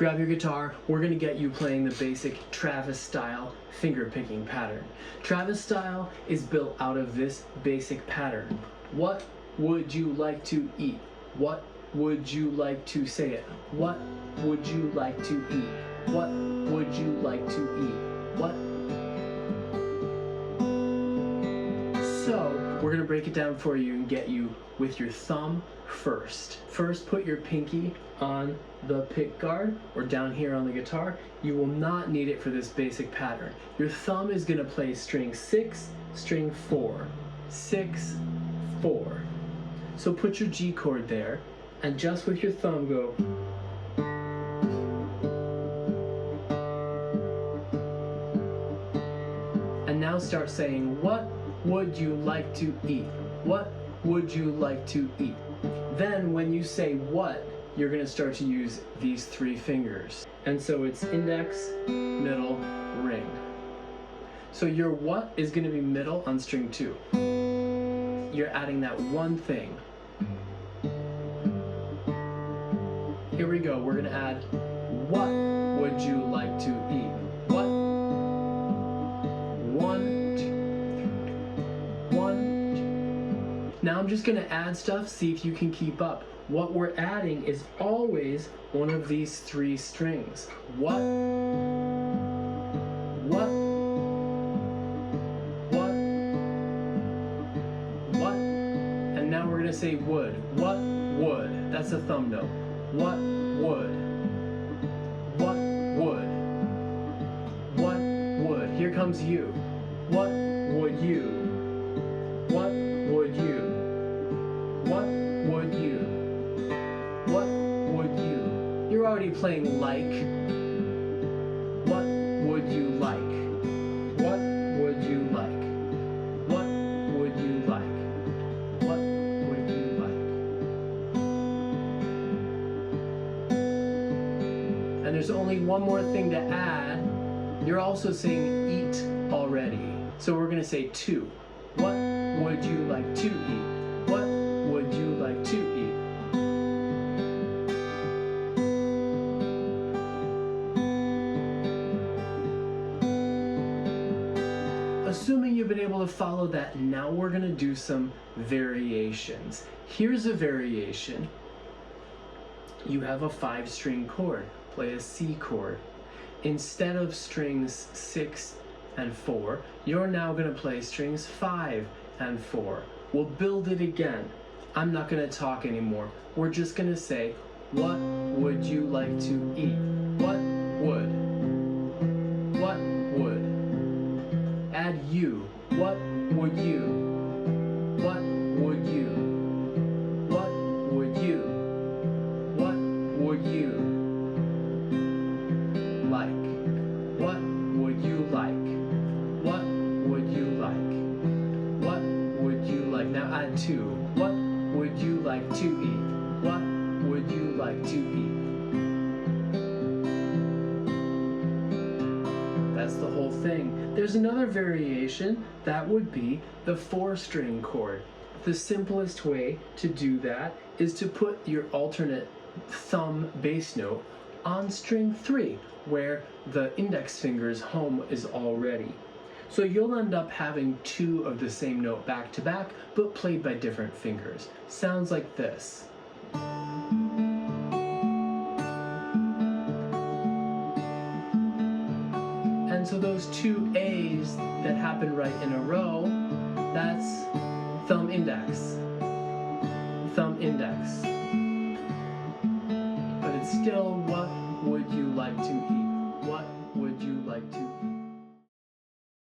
grab your guitar. We're gonna get you playing the basic Travis style finger picking pattern. Travis style is built out of this basic pattern. What would you like to eat? What would you like to say it? What would you like to eat? What would you like to eat? What? So we're gonna break it down for you and get you with your thumb first. First, put your pinky on the pick guard or down here on the guitar. You will not need it for this basic pattern. Your thumb is gonna play string 6, string 4, 6, 4. So put your G chord there and just with your thumb go. And now start saying, what would you like to eat? What would you like to eat? Then when you say what, you're gonna start to use these 3 fingers. And so it's index, middle, ring. So your what is gonna be middle on string 2. You're adding that one thing. Here we go, we're gonna add, what would you like to eat? What? 1, 2, 1, 2. Now I'm just gonna add stuff, see if you can keep up. What we're adding is always one of these 3 strings. What? What? What? What? And now we're gonna say would. What would? That's a thumb note. What would? What would? What would? Here comes you. What would you? What would you? What would you? What would you? You're already playing like. What would you like? What would you like? What would you like? What would you like? And there's only one more thing to add. You're also saying eat already. So we're gonna say 2. What would you like to eat? What would you like to eat? Assuming you've been able to follow that, now we're gonna do some variations. Here's a variation. You have a 5-string chord. Play a C chord. Instead of strings 6 and 4, you're now gonna play strings 5 and 4. We'll build it again. I'm not gonna talk anymore. We're just gonna say, what would you like to eat? What would? What would? Add you. What would you? What would you? What would you? What would you like? What would you like? What would you like? What would you like? Now add 2. What would you like to eat? What would you like to eat? That's the whole thing. There's another variation that would be the 4-string chord. The simplest way to do that is to put your alternate thumb bass note on string 3, where the index finger's home is already. So you'll end up having 2 of the same note back to back, but played by different fingers. Sounds like this. And so those 2 A's that happen right in a row, that's thumb index, thumb index. But it's still, what would you like to eat? What would you like to eat?